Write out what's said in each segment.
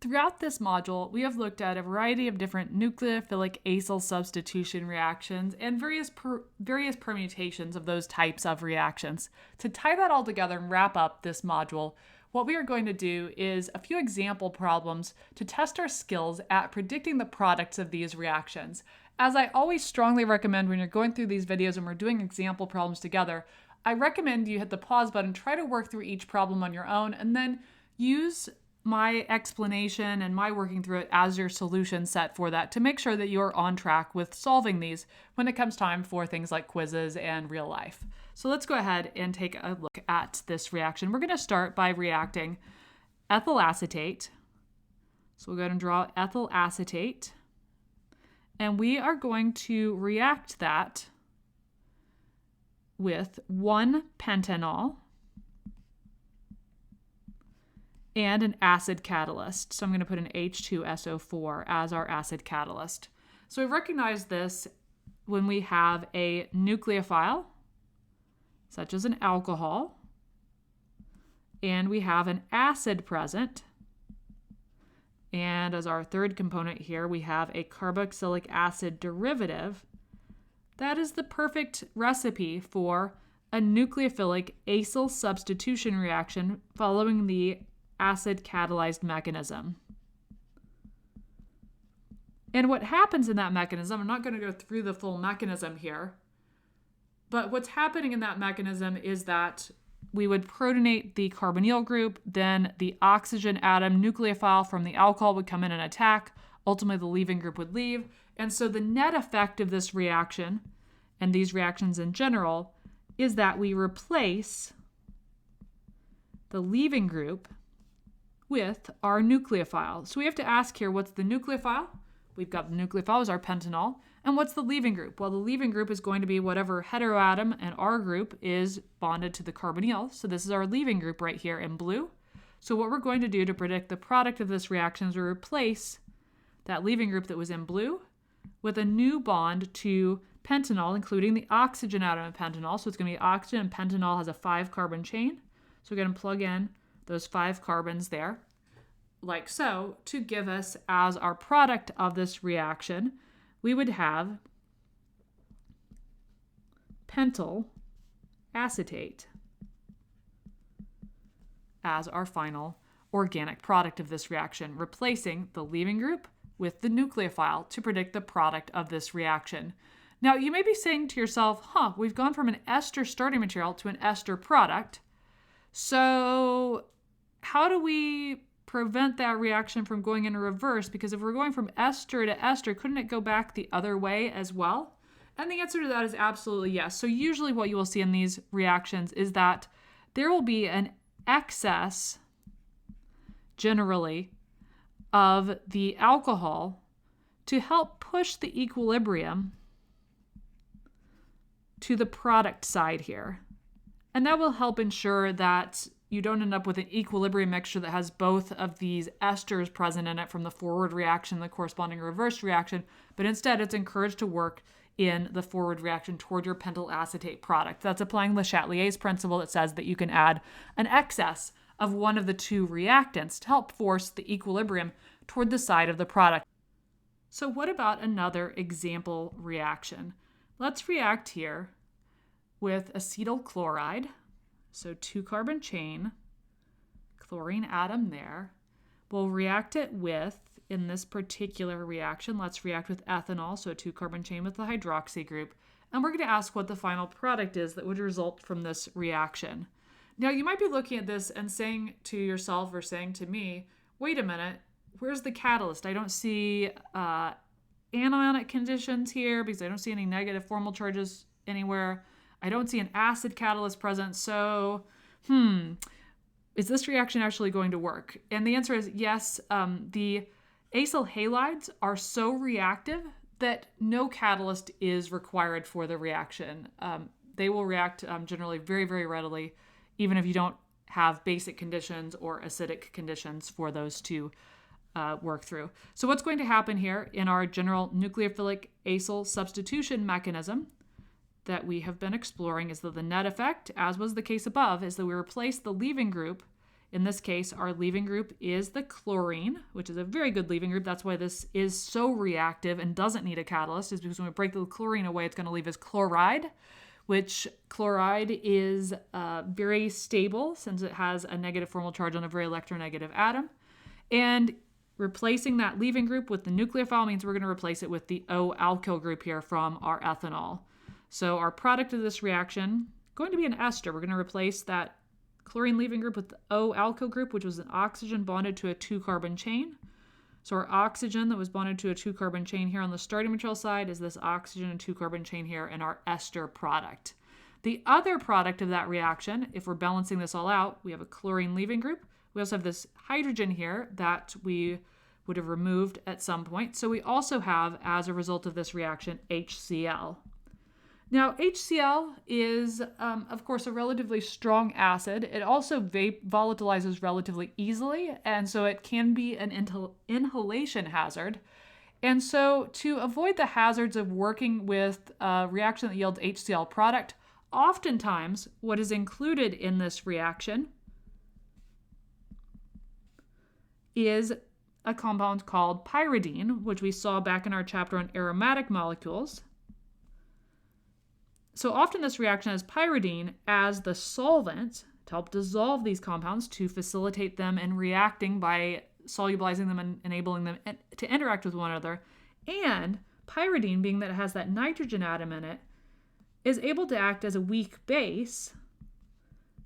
Throughout this module, we have looked at a variety of different nucleophilic acyl substitution reactions and various permutations of those types of reactions. To tie that all together and wrap up this module, what we are going to do is a few example problems to test our skills at predicting the products of these reactions. As I always strongly recommend when you're going through these videos and we're doing example problems together, I recommend you hit the pause button, try to work through each problem on your own, and then use my explanation and my working through it as your solution set for that to make sure that you're on track with solving these when it comes time for things like quizzes and real life. So let's go ahead and take a look at this reaction. We're going to start by reacting ethyl acetate. So we'll go ahead and draw ethyl acetate. And we are going to react that with 1 pentanol and an acid catalyst. So I'm going to put an H2SO4 as our acid catalyst. So we recognize this when we have a nucleophile, such as an alcohol, and we have an acid present. And as our third component here, we have a carboxylic acid derivative. That is the perfect recipe for a nucleophilic acyl substitution reaction following the acid catalyzed mechanism. And what happens in that mechanism, I'm not going to go through the full mechanism here, but what's happening in that mechanism is that we would protonate the carbonyl group, then the oxygen atom nucleophile from the alcohol would come in and attack. Ultimately, the leaving group would leave. And so the net effect of this reaction, and these reactions in general, is that we replace the leaving group with our nucleophile. So we have to ask here, what's the nucleophile? We've got the nucleophile as our pentanol. And what's the leaving group? Well, the leaving group is going to be whatever heteroatom and our group is bonded to the carbonyl. So this is our leaving group right here in blue. So what we're going to do to predict the product of this reaction is we replace that leaving group that was in blue with a new bond to pentanol, including the oxygen atom of pentanol. So it's going to be oxygen, and pentanol has a 5-carbon chain. So we're going to plug in those 5 carbons there, like so, to give us as our product of this reaction, we would have pentyl acetate as our final organic product of this reaction, replacing the leaving group with the nucleophile to predict the product of this reaction. Now, you may be saying to yourself, we've gone from an ester starting material to an ester product. So how do we prevent that reaction from going in reverse? Because if we're going from ester to ester, couldn't it go back the other way as well? And the answer to that is absolutely yes. So usually what you will see in these reactions is that there will be an excess, generally, of the alcohol to help push the equilibrium to the product side here. And that will help ensure that you don't end up with an equilibrium mixture that has both of these esters present in it from the forward reaction, the corresponding reverse reaction, but instead it's encouraged to work in the forward reaction toward your pentyl acetate product. That's applying Le Chatelier's principle that says that you can add an excess of one of the two reactants to help force the equilibrium toward the side of the product. So what about another example reaction? Let's react here with acetyl chloride. So 2-carbon chain, chlorine atom there. We'll react it with, in this particular reaction, let's react with ethanol, so a 2-carbon chain with the hydroxy group. And we're going to ask what the final product is that would result from this reaction. Now, you might be looking at this and saying to yourself or saying to me, wait a minute, where's the catalyst? I don't see anionic conditions here because I don't see any negative formal charges anywhere. I don't see an acid catalyst present, so is this reaction actually going to work? And the answer is yes. The acyl halides are so reactive that no catalyst is required for the reaction. They will react generally very, very readily, even if you don't have basic conditions or acidic conditions for those to work through. So what's going to happen here in our general nucleophilic acyl substitution mechanism that we have been exploring is that the net effect, as was the case above, is that we replace the leaving group In this case, our leaving group is the chlorine, which is a very good leaving group. That's why this is so reactive and doesn't need a catalyst, is because when we break the chlorine away, it's going to leave us chloride, which chloride is very stable since it has a negative formal charge on a very electronegative atom. And replacing that leaving group with the nucleophile means we're going to replace it with the O alkyl group here from our ethanol. So our product of this reaction, going to be an ester. We're going to replace that chlorine leaving group with the O alkyl group, which was an oxygen bonded to a 2-carbon chain. So our oxygen that was bonded to a 2-carbon chain here on the starting material side is this oxygen and 2-carbon chain here in our ester product. The other product of that reaction, if we're balancing this all out, we have a chlorine leaving group. We also have this hydrogen here that we would have removed at some point. So we also have, as a result of this reaction, HCl. Now, HCl is, of course, a relatively strong acid. It also volatilizes relatively easily, and so it can be an inhalation hazard. And so to avoid the hazards of working with a reaction that yields HCl product, oftentimes what is included in this reaction is a compound called pyridine, which we saw back in our chapter on aromatic molecules. So often this reaction has pyridine as the solvent to help dissolve these compounds to facilitate them in reacting by solubilizing them and enabling them to interact with one another. And pyridine, being that it has that nitrogen atom in it, is able to act as a weak base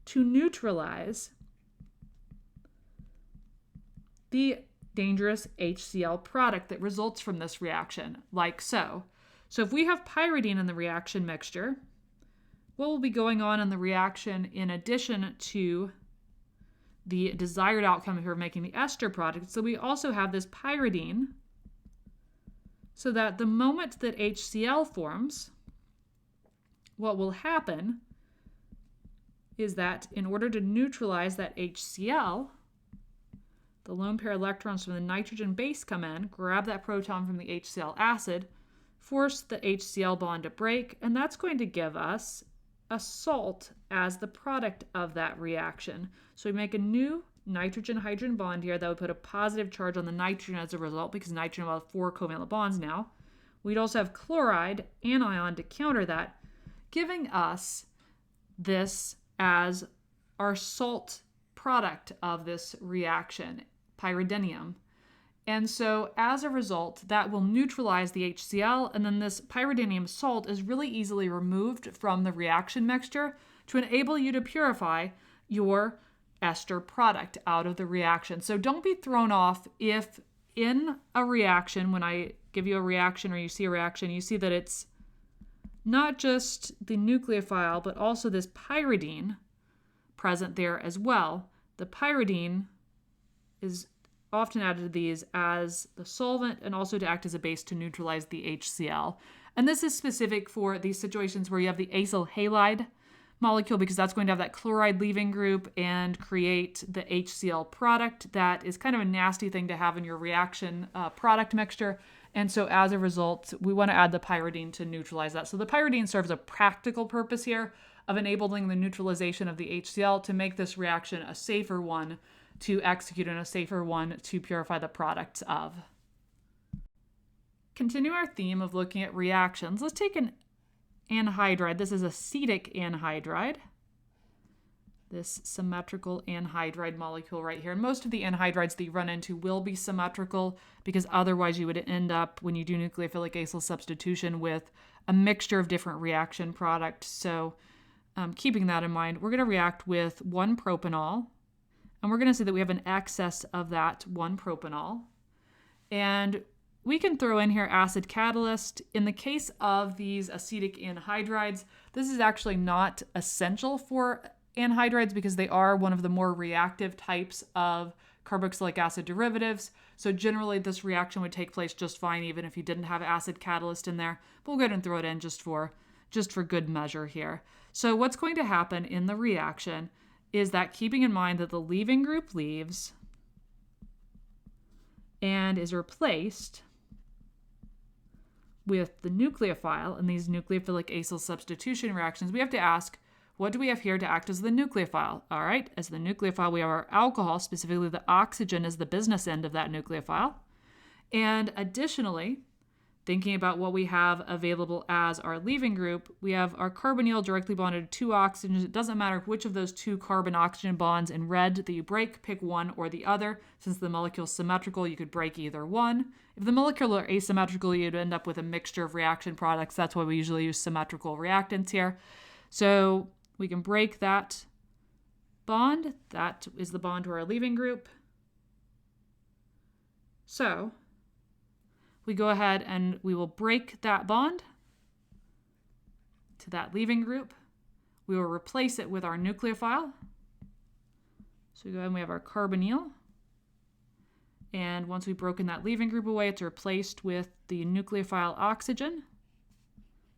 to neutralize the dangerous HCl product that results from this reaction, like so. So if we have pyridine in the reaction mixture, what will be going on in the reaction in addition to the desired outcome if we're making the ester product? So we also have this pyridine, so that the moment that HCl forms, what will happen is that in order to neutralize that HCl, the lone pair electrons from the nitrogen base come in, grab that proton from the HCl acid, force the HCl bond to break, and that's going to give us a salt as the product of that reaction. So we make a new nitrogen-hydrogen bond here that would put a positive charge on the nitrogen as a result, because nitrogen will have 4 covalent bonds now. We'd also have chloride anion to counter that, giving us this as our salt product of this reaction, pyridinium. And so as a result, that will neutralize the HCl, and then this pyridinium salt is really easily removed from the reaction mixture to enable you to purify your ester product out of the reaction. So don't be thrown off if in a reaction, when I give you a reaction or you see a reaction, you see that it's not just the nucleophile, but also this pyridine present there as well. The pyridine is often added to these as the solvent and also to act as a base to neutralize the HCl. And this is specific for these situations where you have the acyl halide molecule, because that's going to have that chloride leaving group and create the HCl product. That is kind of a nasty thing to have in your reaction product mixture. And so as a result, we want to add the pyridine to neutralize that. So the pyridine serves a practical purpose here of enabling the neutralization of the HCl to make this reaction a safer one to execute and a safer one to purify the products of. Continue our theme of looking at reactions. Let's take an anhydride. This is acetic anhydride. This symmetrical anhydride molecule right here. And most of the anhydrides that you run into will be symmetrical, because otherwise you would end up, when you do nucleophilic acyl substitution, with a mixture of different reaction products. So keeping that in mind, we're going to react with 1 propanol, and we're going to say that we have an excess of that 1 propanol. And we can throw in here acid catalyst. In the case of these acetic anhydrides, this is actually not essential for anhydrides because they are one of the more reactive types of carboxylic acid derivatives. So generally this reaction would take place just fine even if you didn't have acid catalyst in there. But we'll go ahead and throw it in just for good measure here. So what's going to happen in the reaction is that, keeping in mind that the leaving group leaves and is replaced with the nucleophile in these nucleophilic acyl substitution reactions, we have to ask, what do we have here to act as the nucleophile? All right, as the nucleophile, we have our alcohol, specifically the oxygen is the business end of that nucleophile. And additionally, thinking about what we have available as our leaving group, we have our carbonyl directly bonded to two oxygens. It doesn't matter which of those two carbon-oxygen bonds in red that you break, pick one or the other. Since the molecule is symmetrical, you could break either one. If the molecule are asymmetrical, you'd end up with a mixture of reaction products. That's why we usually use symmetrical reactants here. So we can break that bond. That is the bond to our leaving group. So we go ahead and we will break that bond to that leaving group. We will replace it with our nucleophile. So we go ahead and we have our carbonyl. And once we've broken that leaving group away, it's replaced with the nucleophile oxygen.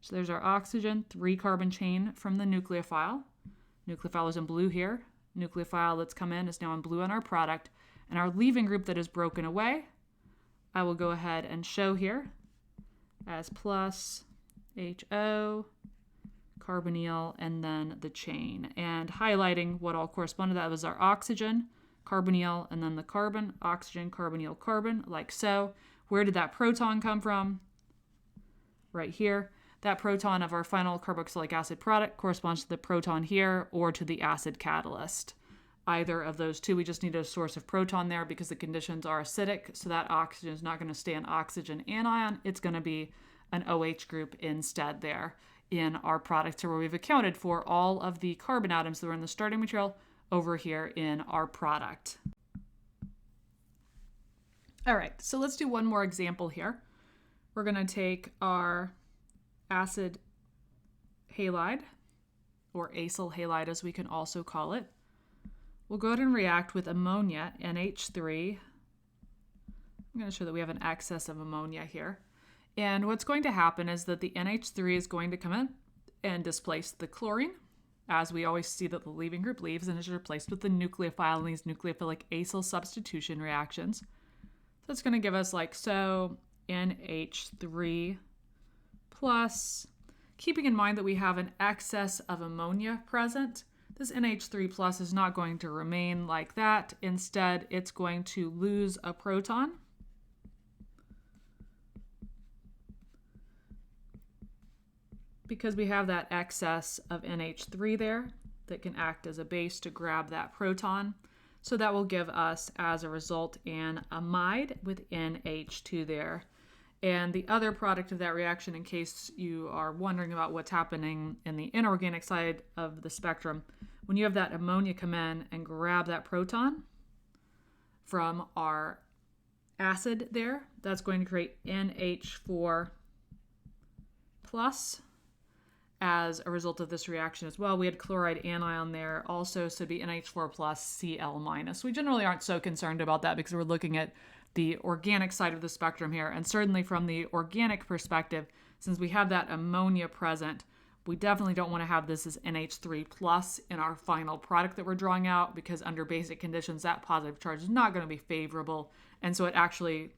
So there's our oxygen, 3-carbon chain from the nucleophile. Nucleophile is in blue here. Nucleophile that's come in is now in blue on our product. And our leaving group that is broken away, I will go ahead and show here as plus HO, carbonyl, and then the chain. And highlighting what all corresponded to that was our oxygen, carbonyl, and then the carbon, oxygen, carbonyl, carbon, like so. Where did that proton come from? Right here. That proton of our final carboxylic acid product corresponds to the proton here or to the acid catalyst. Either of those two, we just need a source of proton there because the conditions are acidic, so that oxygen is not going to stay an oxygen anion. It's going to be an OH group instead there in our product, where we've accounted for all of the carbon atoms that were in the starting material over here in our product. All right, so let's do one more example here. We're going to take our acid halide, or acyl halide as we can also call it. We'll go ahead and react with ammonia, NH3. I'm going to show that we have an excess of ammonia here. And what's going to happen is that the NH3 is going to come in and displace the chlorine, as we always see that the leaving group leaves and is replaced with the nucleophile in these nucleophilic acyl substitution reactions. So it's going to give us like so, NH3 plus, keeping in mind that we have an excess of ammonia present. This NH3 plus is not going to remain like that. Instead, it's going to lose a proton. Because we have that excess of NH3 there that can act as a base to grab that proton. So that will give us, as a result, an amide with NH2 there. And the other product of that reaction, in case you are wondering about what's happening in the inorganic side of the spectrum, when you have that ammonia come in and grab that proton from our acid there, that's going to create NH4 plus as a result of this reaction as well. We had chloride anion there also, so it'd be NH4 plus Cl minus. We generally aren't so concerned about that because we're looking at the organic side of the spectrum here. And certainly from the organic perspective, since we have that ammonia present, we definitely don't want to have this as NH3 plus in our final product that we're drawing out, because under basic conditions, that positive charge is not going to be favorable. And so it actually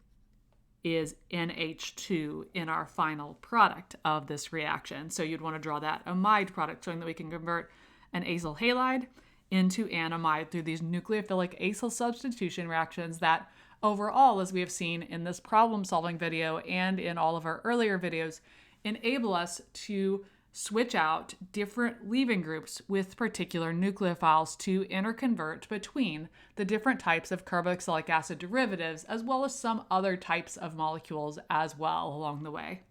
is NH2 in our final product of this reaction. So you'd want to draw that amide product, showing that we can convert an acyl halide into an amide through these nucleophilic acyl substitution reactions that overall, as we have seen in this problem-solving video and in all of our earlier videos, enable us to switch out different leaving groups with particular nucleophiles to interconvert between the different types of carboxylic acid derivatives, as well as some other types of molecules as well along the way.